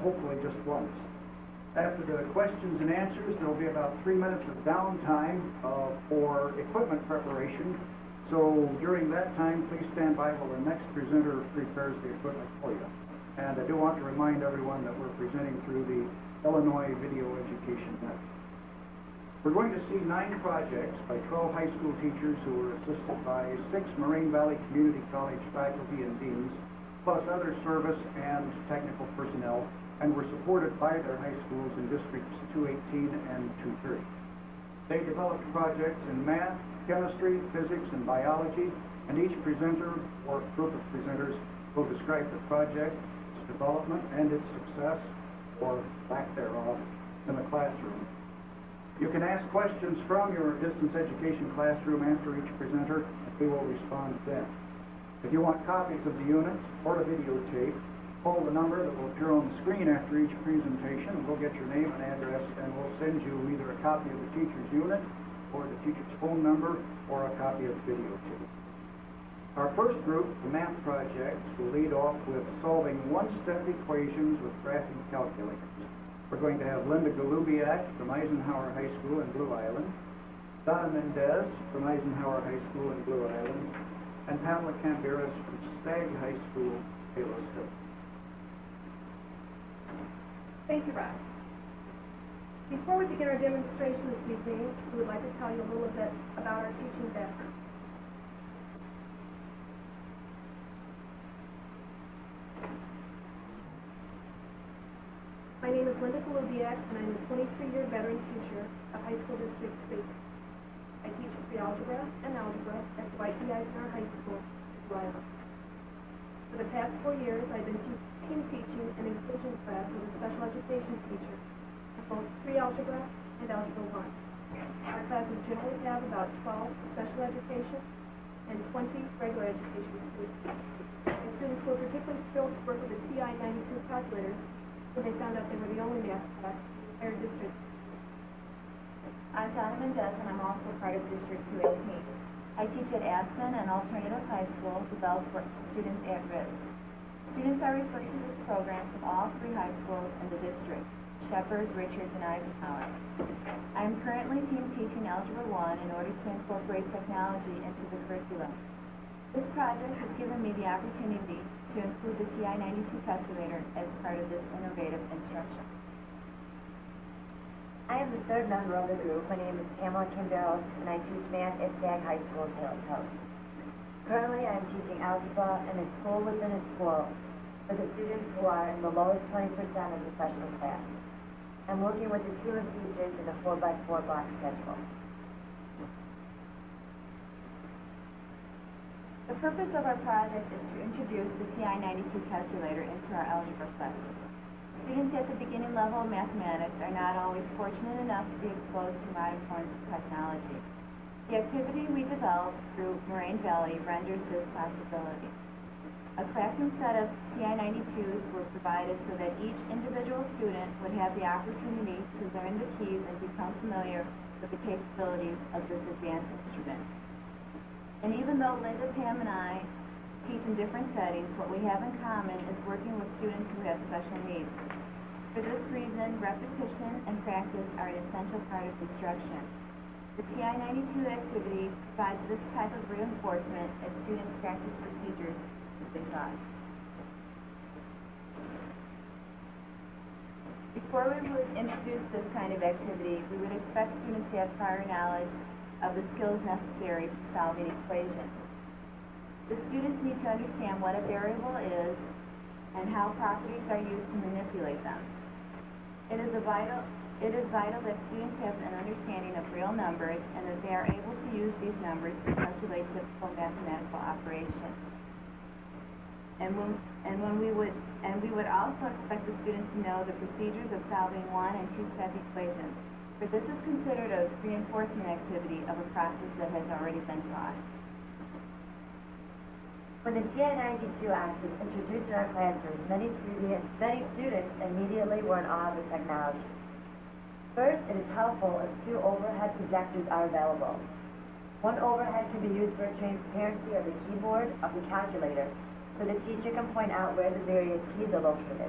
hopefully just once. After the questions and answers, there will be about 3 minutes of downtime for equipment preparation. So during that time, please stand by while the next presenter prepares the equipment for you. And I do want to remind everyone that we're presenting through the Illinois Video Education Network. We're going to see 9 projects by 12 high school teachers who were assisted by 6 Moraine Valley Community College faculty and deans, plus other service and technical personnel, and were supported by their high schools in districts 218 and 230. They developed projects in math, chemistry, physics, and biology, and each presenter or group of presenters will describe the project, its development, and its success, or lack thereof, in the classroom. You can ask questions from your distance education classroom after each presenter, and we will respond then. If you want copies of the units or a videotape, call the number that will appear on the screen after each presentation, and we'll get your name and address, and we'll send you either a copy of the teacher's unit, or the teacher's phone number, or a copy of the videotape. Our first group, the math projects, will lead off with solving one-step equations with graphing calculators. We're going to have Linda Galubiak from Eisenhower High School in Blue Island, Donna Mendez from Eisenhower High School in Blue Island, and Pamela Camberas from Stagg High School, Palos Hills. Thank you, Rob. Before we begin our demonstration this evening, we would like to tell you a little bit about our teaching background. My name is Linda Galubiak, and I'm a 23-year veteran teacher of high school district 3. I teach pre-algebra and algebra at Dwight D. Eisenhower High School in Blue Island. For the past 4 years, I've been team teaching an inclusion class with a special education teacher for both pre-algebra and algebra 1. Our classes generally have about 12 special education and 20 regular education students. And students were particularly thrilled to work with the TI-92 calculators when they found out they were the only math class in the entire district. I'm Donna Mendez, and I'm also part of District 218. I teach at Aspen and Alternative High School, developed for students at risk. Students are referred to this program from all 3 high schools in the district, Shepherd, Richards, and Eisenhower. I am currently team teaching Algebra 1 in order to incorporate technology into the curriculum. This project has given me the opportunity to include the TI-92 calculator as part of this innovative instruction. I am the 3rd member of the group. My name is Pamela Camberos, and I teach math at Stagg High School in Palos Hills. Currently, I am teaching algebra in a school within a school for the students who are in the lowest 20% of the special class. I'm working with a team of teachers in a 4x4 block schedule. The purpose of our project is to introduce the TI-92 calculator into our algebra classes. Students at the beginning level of mathematics are not always fortunate enough to be exposed to modern forms of technology. The activity we developed through Moraine Valley renders this possibility. A classroom set of TI-92s were provided so that each individual student would have the opportunity to learn the keys and become familiar with the capabilities of this advanced instrument. And even though Linda, Pam, and I teach in different settings, what we have in common is working with students who have special needs. For this reason, repetition and practice are an essential part of instruction. The TI-92 activity provides this type of reinforcement as students practice procedures as they taught. Before we would introduce this kind of activity, we would expect students to have prior knowledge of the skills necessary for solving equations. The students need to understand what a variable is and how properties are used to manipulate them. It is vital that students have an understanding of real numbers and that they are able to use these numbers to calculate difficult mathematical operations. We would also expect the students to know the procedures of solving 1- and 2-step equations, for this is considered a reinforcement activity of a process that has already been taught. When the TI-92 Act was introduced in our classroom, many students immediately were in awe of the technology. First, it is helpful if 2 overhead projectors are available. One overhead can be used for transparency of the keyboard of the calculator, so the teacher can point out where the various keys are located.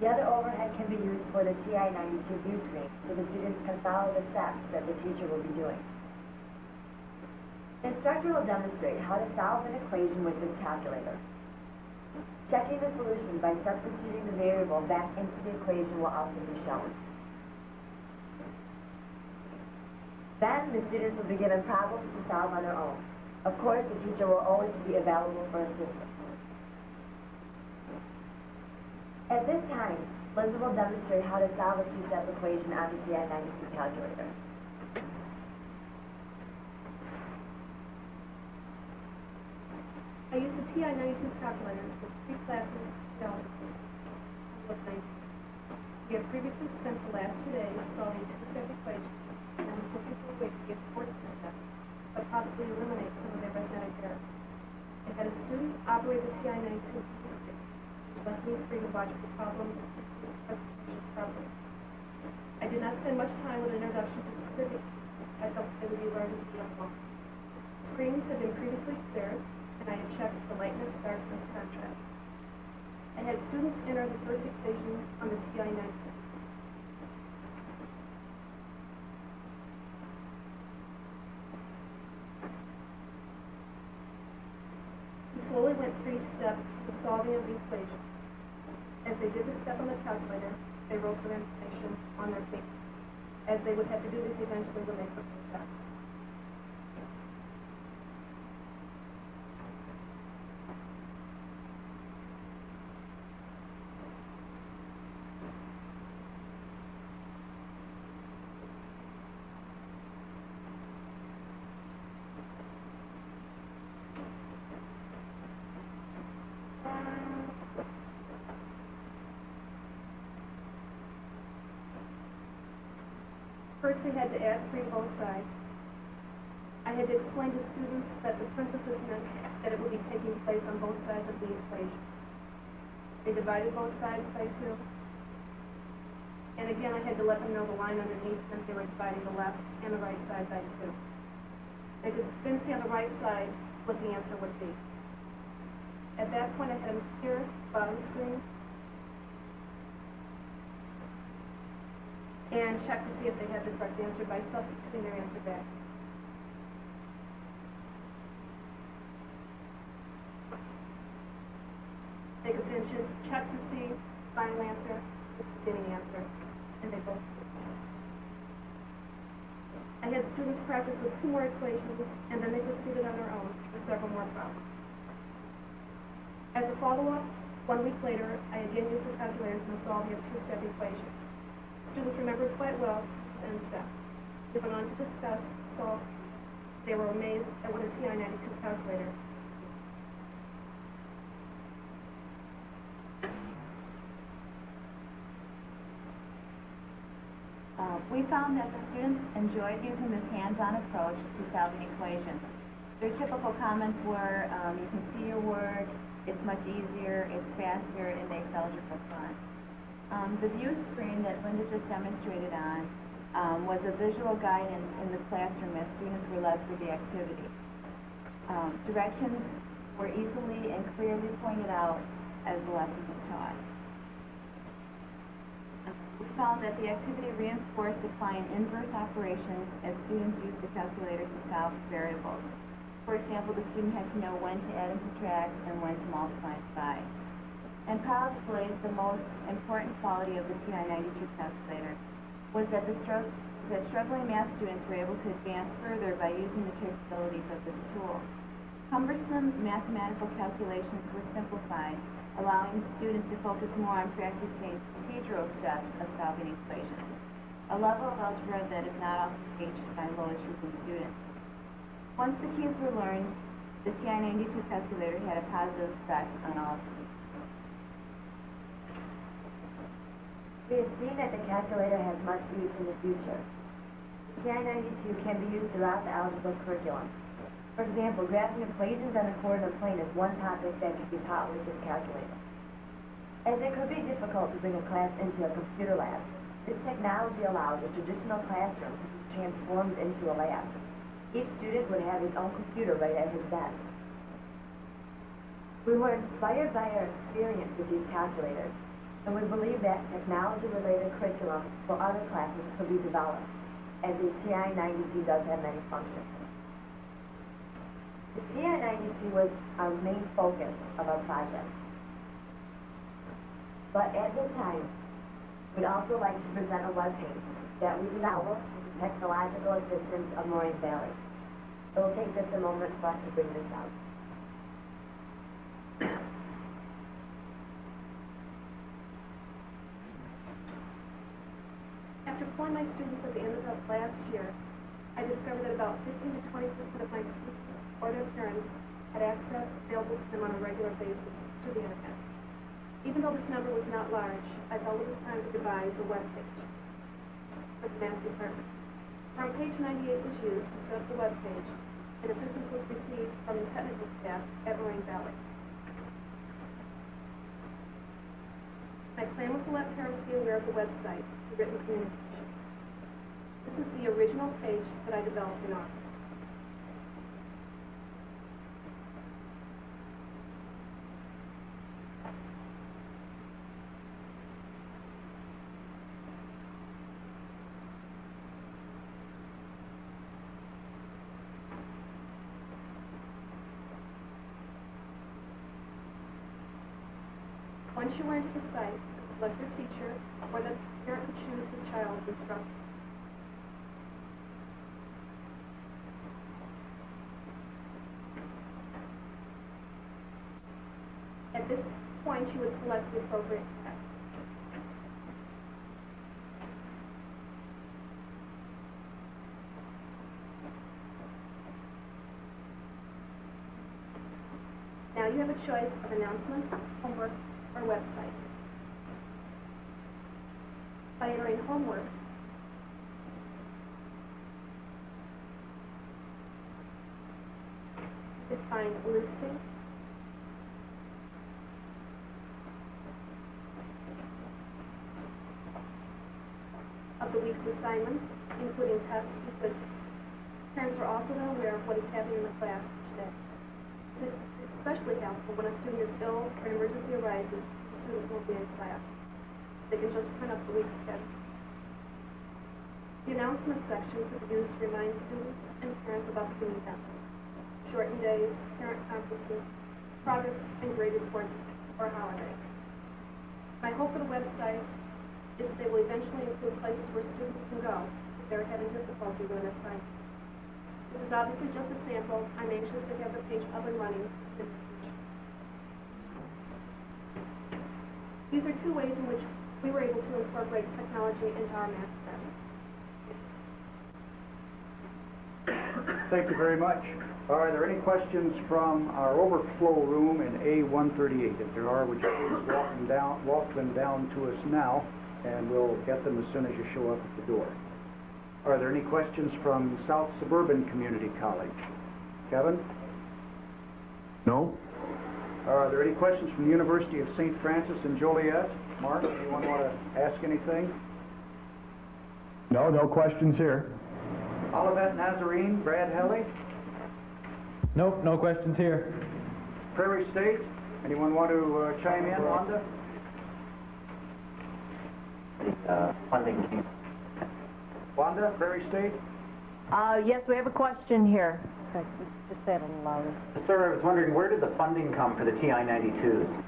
The The other overhead can be used for the TI-92 view screen, so the students can follow the steps that the teacher will be doing. The instructor will demonstrate how to solve an equation with this calculator. Checking the solution by substituting the variable back into the equation will also be shown. Then, the students will be given problems to solve on their own. Of course, the teacher will always be available for assistance. At this time, Linda will demonstrate how to solve a two-step equation on the TI-92 calculator. I used the TI-92 calculator for 3 classes of 19. We have previously spent the last 2 days solving two-step equations and I'm looking for a way to get fourth step, but possibly eliminate some of the arithmetic errors. I had a student operate the TI-92 which left me free to watch the problems and properly. I did not spend much time with an introduction to specifics. I felt they would be learned as we went along. Screens had been previously cleared, and I had checked the lightness, darkness, contrast. I had students enter the first equation on the TI-92. We slowly went 3 steps to the solving of the equation. As they did the step on the calculator, they wrote their information on their paper, as they would have to do this eventually when they took the test. First, they had to add 3 both sides. I had to explain to students that the parenthesis meant that it would be taking place on both sides of the equation. They divided both sides by 2. And again, I had to let them know the line underneath meant they were dividing the left and the right side by 2. They could then see on the right side what the answer would be. At that point, I had them steer bottom screen and check to see if they had the correct answer by substituting their answer back. They could then check to see final answer, the beginning answer, and they both did. I had students practice with 2 more equations, and then they proceeded on their own with several more problems. As a follow-up, 1 week later, I again used the calculators in solving a two-step equation. Students remembered quite well and steps. They went on to discuss, solve. They were amazed at what a TI-92 calculator. We found that the students enjoyed using this hands-on approach to solving equations. Their typical comments were, you can see your work, it's much easier, it's faster, it makes algebra fun. The view screen that Linda just demonstrated on was a visual guidance in the classroom as students were led through the activity. Directions were easily and clearly pointed out as the lesson was taught. We found that the activity reinforced applying inverse operations as students used the calculator to solve variables. For example, the student had to know when to add and subtract and when to multiply and divide. And probably the most important quality of the TI-92 calculator was that struggling math students were able to advance further by using the capabilities of this tool. Cumbersome mathematical calculations were simplified, allowing students to focus more on practicing procedural steps of solving equations, a level of algebra that is not often reached by low-achieving students. Once the keys were learned, the TI-92 calculator had a positive effect on all students. We have seen that the calculator has much use in the future. The TI-92 can be used throughout the algebra curriculum. For example, graphing equations on a coordinate plane is one topic that can be taught with this calculator. As it could be difficult to bring a class into a computer lab, this technology allows a traditional classroom to be transformed into a lab. Each student would have his own computer right at his desk. We were inspired by our experience with these calculators. and we believe that technology-related curriculum for other classes could be developed, as the TI-92 does have many functions. The TI-92 was our main focus of our project. But at this time, we'd also like to present a webpage that we developed with the technological assistance of Moraine Valley. It will take just a moment for us to bring this out. After pulling my students at the end of last year, I discovered that about 15 to 20% of my students or their parents had access available to them on a regular basis to the internet. Even though this number was not large, I felt it was time to devise a web page for the math department. From page 98 was used to set up the web page, and assistance was received from the technical staff at Moraine Valley. My plan was to let parents be aware of the website through written communication. This is the original page that I developed in August. Once you enter the site, select your teacher or the parent to choose the child's instructor. At this point, you would select the appropriate text. Now you have a choice of announcements, homework, or website. By entering homework, you can find a listing of the week's assignments, including tests and quizzes. Parents are also then aware of what is happening in the class each day. This is especially helpful when a student is ill or an emergency arises, the student won't be in class. They can just print up the week's schedule. The announcement section could be used to remind students and parents about the events, shortened days, parent conferences, progress and grade reports, or holidays. My hope for the website is that they will eventually include places where students can go if they're having difficulty with their assignment. This is obviously just a sample. I'm anxious to have the page up and running in the future. These are two ways in which we were able to incorporate technology into our math study. Thank you very much. Are there any questions from our overflow room in A138? If there are, would you please walk them down to us now, and we'll get them as soon as you show up at the door. Are there any questions from South Suburban Community College? Kevin? No? Are there any questions from the University of St. Francis in Joliet? Mark, anyone want to ask anything? No, no questions here. Olivet Nazarene, Brad Helly? Nope, no questions here. Prairie State, anyone want to chime in, Wanda? Funding team. Wanda, Prairie State? Yes, we have a question here. Okay, just say it a little louder. Sir, I was wondering, where did the funding come for the TI-92s?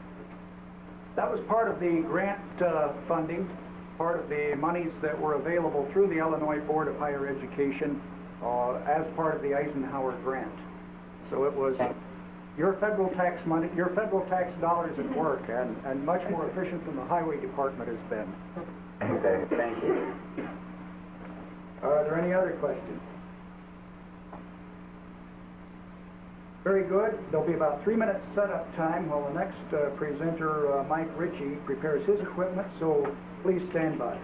That was part of the grant funding, part of the monies that were available through the Illinois Board of Higher Education as part of the Eisenhower Grant. So it was your federal tax money, your federal tax dollars at work, and much more efficient than the Highway Department has been. Okay, thank you. Are there any other questions? Very good. There'll be about 3 minutes setup time while the next presenter, Mike Ritchie, prepares his equipment, so please stand by.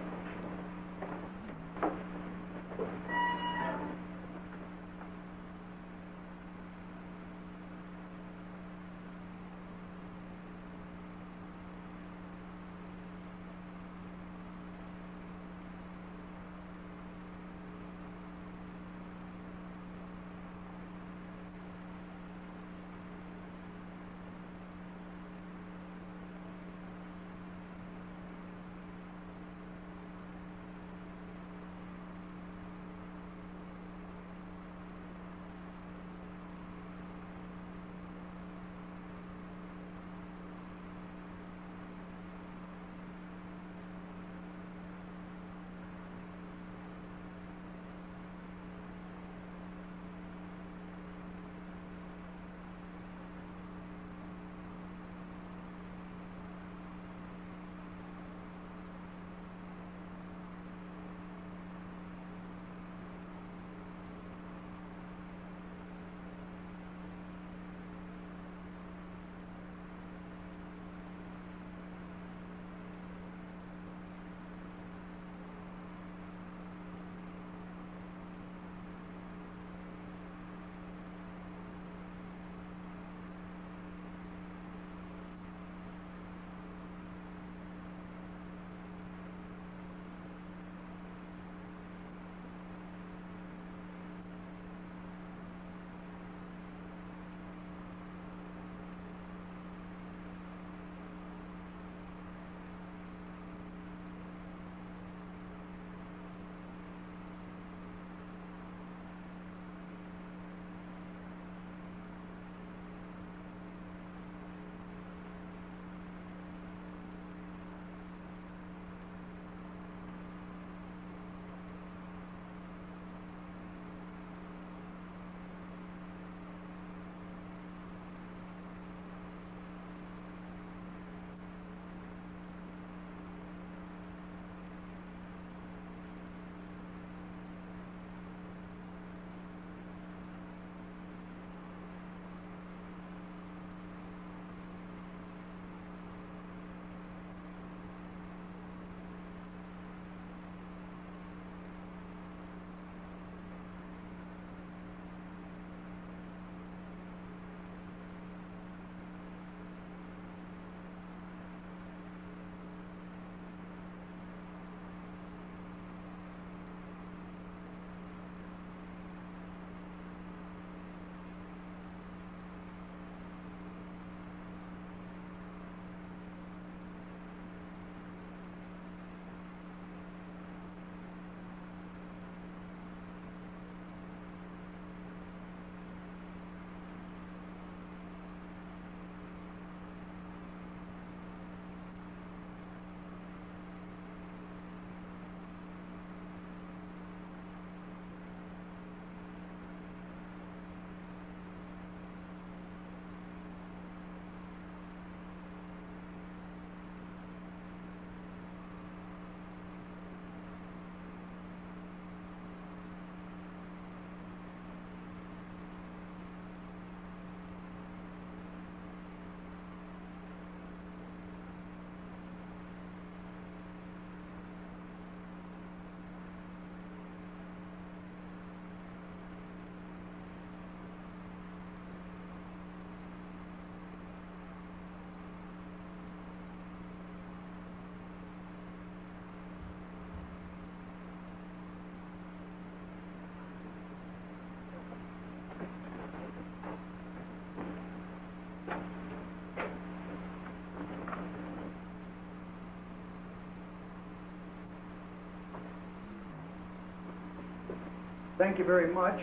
Thank you very much.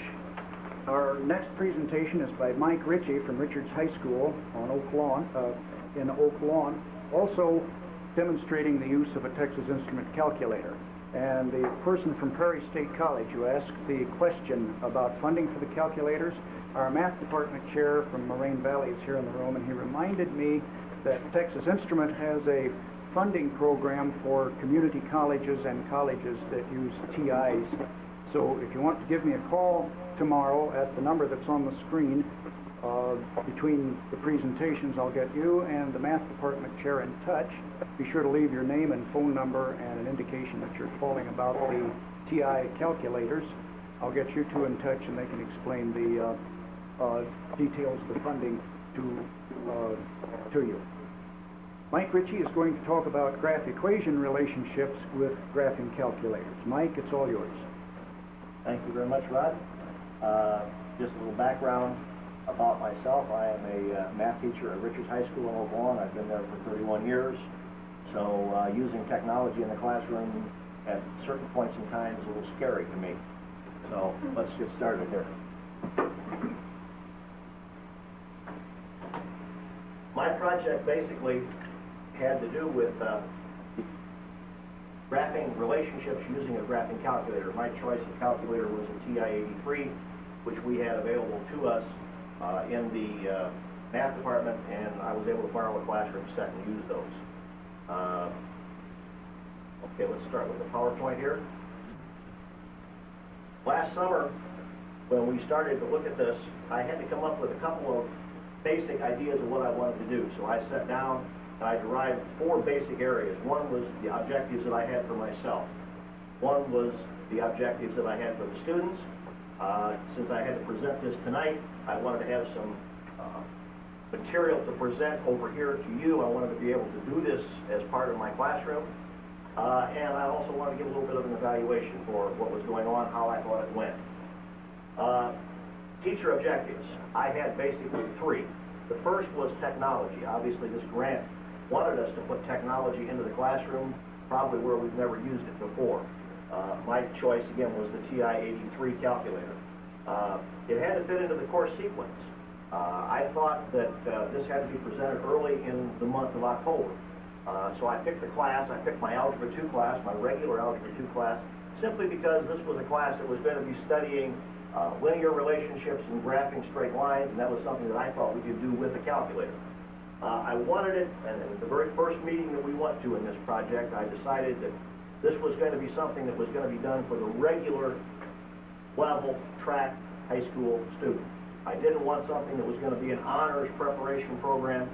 Our next presentation is by Mike Ritchie from Richards High School on Oak Lawn, in Oak Lawn, also demonstrating the use of a Texas Instrument calculator. And the person from Prairie State College who asked the question about funding for the calculators, our math department chair from Moraine Valley is here in the room, and he reminded me that Texas Instrument has a funding program for community colleges and colleges that use TIs. So if you want to give me a call tomorrow at the number that's on the screen, between the presentations, I'll get you and the math department chair in touch. Be sure to leave your name and phone number and an indication that you're calling about the TI calculators. I'll get you two in touch and they can explain the details of the funding to you. Mike Ritchie is going to talk about graph equation relationships with graphing calculators. Mike, it's all yours. Thank you very much, Rod. Just a little background about myself. I am a math teacher at Richards High School in Oak Lawn. I've been there for 31 years. So using technology in the classroom at certain points in time is a little scary to me. So let's get started here. My project basically had to do with graphing relationships using a graphing calculator. My choice of calculator was a TI-83, which we had available to us in the math department, and I was able to borrow a classroom set and use those. Okay, let's start with the PowerPoint here. Last summer, when we started to look at this, I had to come up with a couple of basic ideas of what I wanted to do. So I sat down and I derived 4 basic areas. One was the objectives that I had for myself. One was the objectives that I had for the students. Since I had to present this tonight, I wanted to have some material to present over here to you. I wanted to be able to do this as part of my classroom. And I also wanted to give a little bit of an evaluation for what was going on, how I thought it went. Teacher objectives. I had basically 3. The first was technology. Obviously, this grant wanted us to put technology into the classroom, probably where we've never used it before. My choice, again, was the TI-83 calculator. It had to fit into the course sequence. I thought that this had to be presented early in the month of October. So I picked the class. I picked my Algebra 2 class, my regular Algebra 2 class, simply because this was a class that was going to be studying linear relationships and graphing straight lines, and that was something that I thought we could do with a calculator. I wanted it, and at the very first meeting that we went to in this project, I decided that this was going to be something that was going to be done for the regular level track high school student. I didn't want something that was going to be an honors preparation program.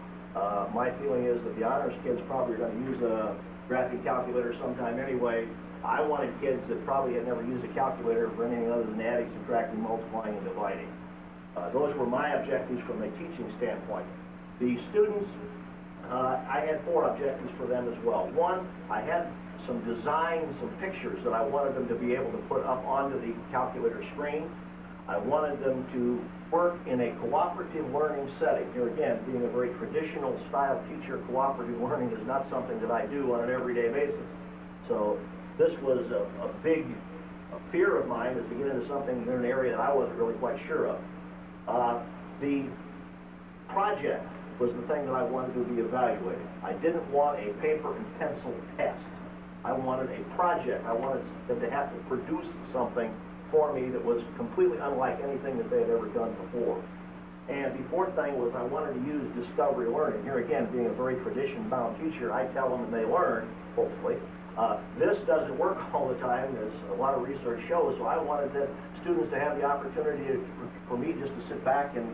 My feeling is that the honors kids probably are going to use a graphing calculator sometime anyway. I wanted kids that probably had never used a calculator for anything other than adding, subtracting, multiplying, and dividing. Those were my objectives from a teaching standpoint. The students, I had 4 objectives for them as well. One, I had some designs, some pictures that I wanted them to be able to put up onto the calculator screen. I wanted them to work in a cooperative learning setting. Here again, being a very traditional style teacher, cooperative learning is not something that I do on an everyday basis. So this was a big fear of mine, is to get into something in an area that I wasn't really quite sure of. The project was the thing that I wanted to be evaluated. I didn't want a paper and pencil test. I wanted a project. I wanted them to have to produce something for me that was completely unlike anything that they had ever done before. And the 4th thing was I wanted to use discovery learning. Here again, being a very tradition-bound teacher, I tell them and they learn, hopefully. This doesn't work all the time, as a lot of research shows, so I wanted the students to have the opportunity for me just to sit back and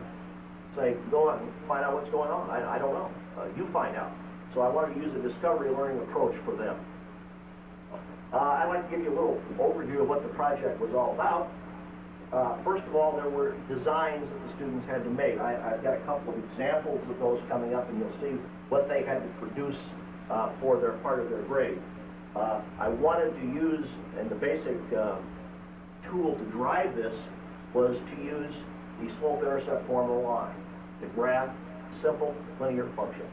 say, go out and find out what's going on. I don't know. You find out. So I wanted to use a discovery learning approach for them. I'd like to give you a little overview of what the project was all about. First of all, there were designs that the students had to make. I've got a couple of examples of those coming up, and you'll see what they had to produce for their part of their grade. I wanted to use, and the basic tool to drive this was to use the slope-intercept formula line, to graph simple linear function.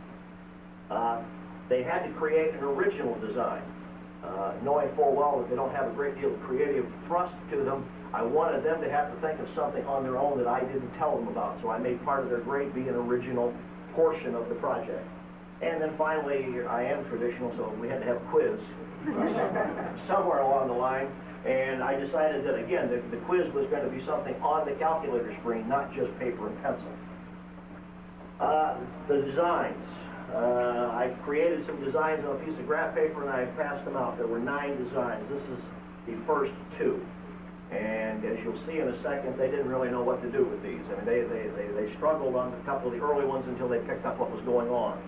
They had to create an original design. Knowing full well that they don't have a great deal of creative thrust to them, I wanted them to have to think of something on their own that I didn't tell them about. So I made part of their grade be an original portion of the project. And then finally, I am traditional, so we had to have a quiz somewhere along the line. And I decided that, again, the quiz was going to be something on the calculator screen, not just paper and pencil. The designs. I created some designs on a piece of graph paper and I passed them out. There were 9 designs. This is the first 2. And as you'll see in a second, they didn't really know what to do with these. I mean, they struggled on a couple of the early ones until they picked up what was going on.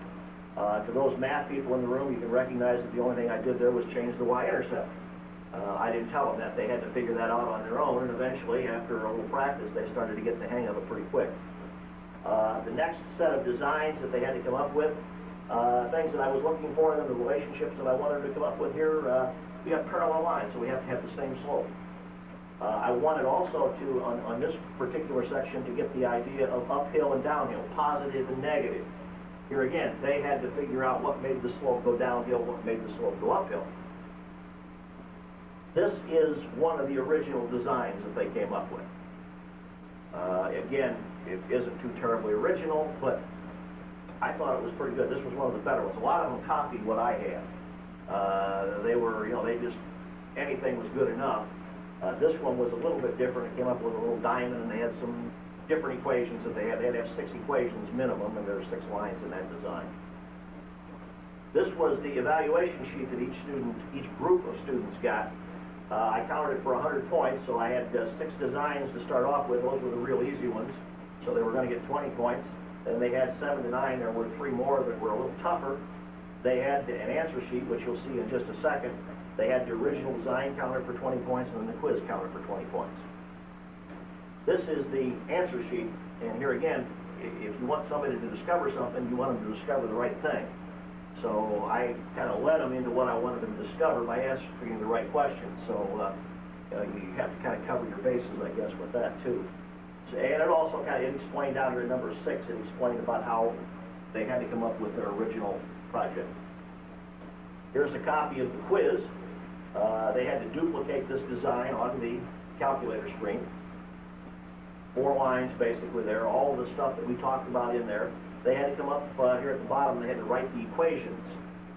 To those math people in the room, you can recognize that the only thing I did there was change the y-intercept. I didn't tell them that. They had to figure that out on their own, and eventually, after a little practice, they started to get the hang of it pretty quick. The next set of designs that they had to come up with, things that I was looking for in the relationships that I wanted to come up with here, we have parallel lines, so we have to have the same slope. I wanted also to, on this particular section, to get the idea of uphill and downhill, positive and negative. Here again, they had to figure out what made the slope go downhill, what made the slope go uphill. This is one of the original designs that they came up with. Again, it isn't too terribly original, but I thought it was pretty good. This was one of the better ones. A lot of them copied what I had. They were, they just, anything was good enough. This one was a little bit different. It came up with a little diamond, and they had some different equations that they had. They had to have 6 equations minimum, and there are 6 lines in that design. This was the evaluation sheet that each group of students got. I counted it for 100 points, so I had 6 designs to start off with. Those were the real easy ones, so they were going to get 20 points. Then they had 7 to 9. There were 3 more that were a little tougher. They had an answer sheet, which you'll see in just a second. They had the original design counted for 20 points, and then the quiz counted for 20 points. This is the answer sheet, and here again, if you want somebody to discover something, you want them to discover the right thing. So I kind of led them into what I wanted them to discover by asking the right questions. So you have to kind of cover your bases, I guess, with that too. So, and it also kind of explained down here at number 6, it explained about how they had to come up with their original project. Here's a copy of the quiz. They had to duplicate this design on the calculator screen. 4 lines basically there, all the stuff that we talked about in there. They had to come up here at the bottom, they had to write the equations.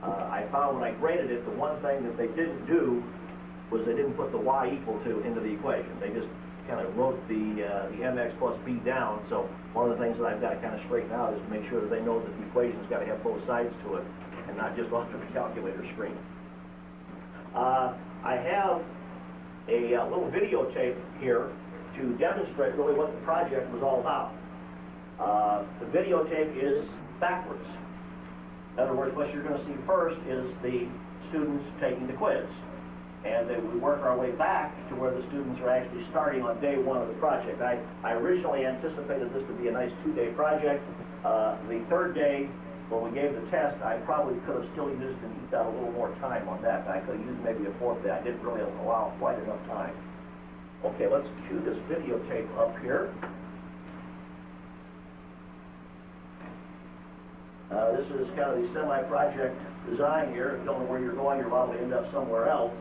I found when I graded it, the one thing that they didn't do was they didn't put the y equal to into the equation. They just kind of wrote the mx plus b down. So one of the things that I've got to kind of straighten out is to make sure that they know that the equation's got to have both sides to it and not just off the calculator screen. I have a little videotape here to demonstrate really what the project was all about. The videotape is backwards. In other words, what you're going to see first is the students taking the quiz. And then we work our way back to where the students are actually starting on day 1 of the project. I originally anticipated this to be a nice 2-day project. The 3rd day, when we gave the test, I probably could have still used and eked out a little more time on that. I could have used maybe a 4th day. I didn't really allow quite enough time. Okay, let's cue this videotape up here. This is kind of the semi-project design here. If you don't know where you're going, you'll probably end up somewhere else.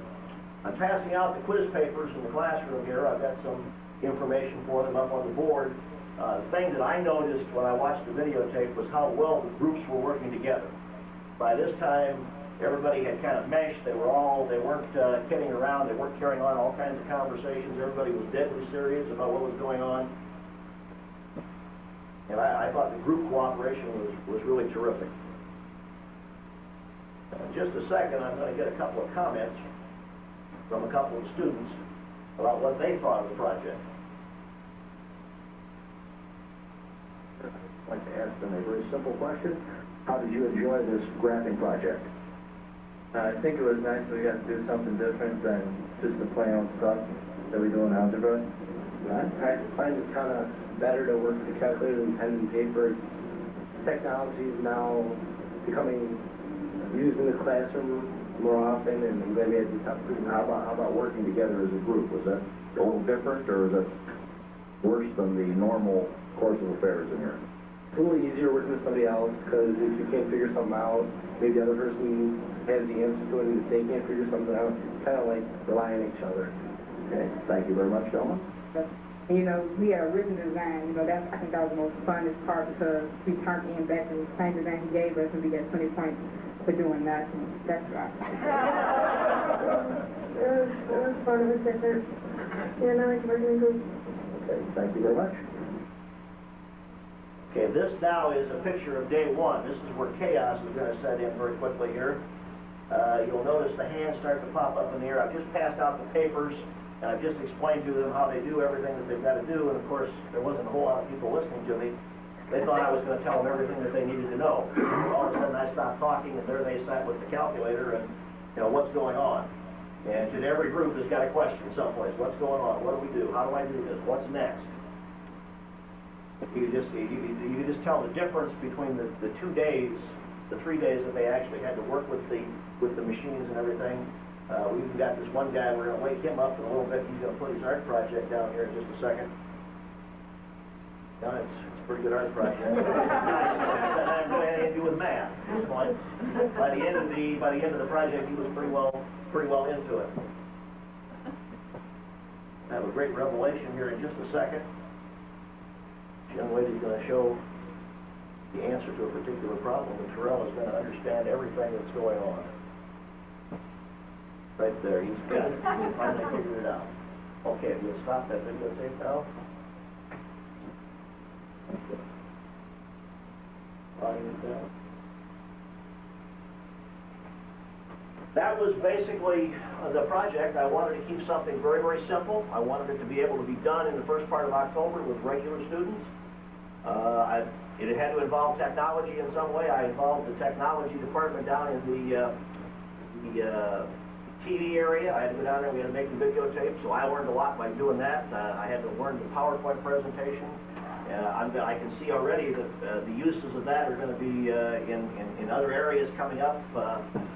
I'm passing out the quiz papers in the classroom here. I've got some information for them up on the board. The thing that I noticed when I watched the videotape was how well the groups were working together. By this time, everybody had kind of meshed. They weren't kidding around. They weren't carrying on all kinds of conversations. Everybody was deadly serious about what was going on. And I thought the group cooperation was really terrific. In just a second, I'm going to get a couple of comments from a couple of students about what they thought of the project. I'd like to ask them a very simple question. How did you enjoy this graphing project? I think it was nice that we got to do something different than just the plain old stuff that we do in algebra. I find it kind of better to work with the calculator than pen and paper. Technology is now becoming used in the classroom more often, and I'm glad we had this opportunity. How about working together as a group? Was that a little different, or is that worse than the normal course of affairs in here? a little easier working with somebody else, because if you can't figure something out, maybe the other person has the answer to it, and if they can't figure something out, kind of like rely on each other. Okay, thank you very much, gentlemen. And, you know, we had a written design, you know, I think that was the most funnest part, because we turned in back the same design he gave us, and we got 20 points for doing that, and that's right. It was fun, it was different. Yeah, I like working in groups. Okay, thank you very much. Okay, this now is a picture of day one. This is where chaos is going to set in very quickly here. You'll notice the hands start to pop up in the air. I've just passed out the papers, and I've just explained to them how they do everything that they've got to do, and of course, there wasn't a whole lot of people listening to me. They thought I was going to tell them everything that they needed to know. All of a sudden, I stopped talking, and there they sat with the calculator, and, you know, what's going on? And to every group has got a question someplace. What's going on? What do we do? How do I do this? What's next? You just tell the difference between the 2 days, the 3 days that they actually had to work with the machines and everything. We've even got this one guy, we're going to wake him up in a little bit. He's going to put his art project down here in just a second. Yeah, it's a pretty good art project. I'm going to end you with math at this point. By the end of the project, he was pretty well into it. I have a great revelation here in just a second. The young lady's going to show the answer to a particular problem, and Terrell is going to understand everything that's going on. Right there, he's got it. He finally figured it out. Okay, if you'll stop that videotape now. Audience down. That was basically the project. I wanted to keep something very, very simple. I wanted it to be able to be done in the first part of October with regular students. It had to involve technology in some way. I involved the technology department down in the TV area. I had to go down there, we had to make the videotape, so I learned a lot by doing that. I had to learn the PowerPoint presentation. I can see already that the uses of that are going to be in other areas coming up.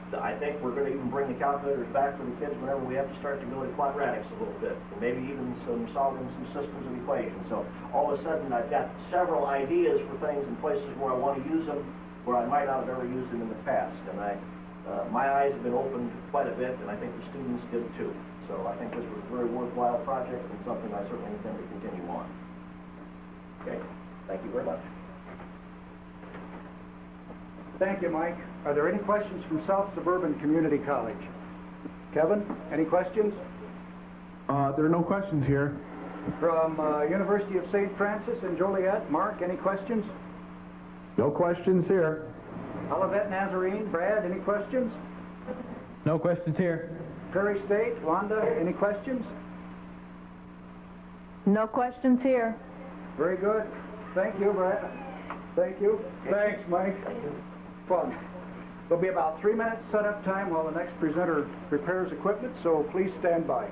I think we're going to even bring the calculators back for the kids whenever we have to start to go to quadratics a little bit, and maybe even solving some systems of equations. So all of a sudden I've got several ideas for things in places where I want to use them, where I might not have ever used them in the past. And my eyes have been opened quite a bit, and I think the students did too. So I think this was a very worthwhile project and something I certainly intend to continue on. Okay, thank you very much. Thank you, Mike. Are there any questions from South Suburban Community College? Kevin, any questions? There are no questions here. From University of St. Francis in Joliet, Mark, any questions? No questions here. Olivet Nazarene, Brad, any questions? No questions here. Prairie State, Wanda, any questions? No questions here. Very good. Thank you, Brad. Thank you. Thanks, Mike. Fun. There'll be about 3 minutes setup time while the next presenter prepares equipment, so please stand by.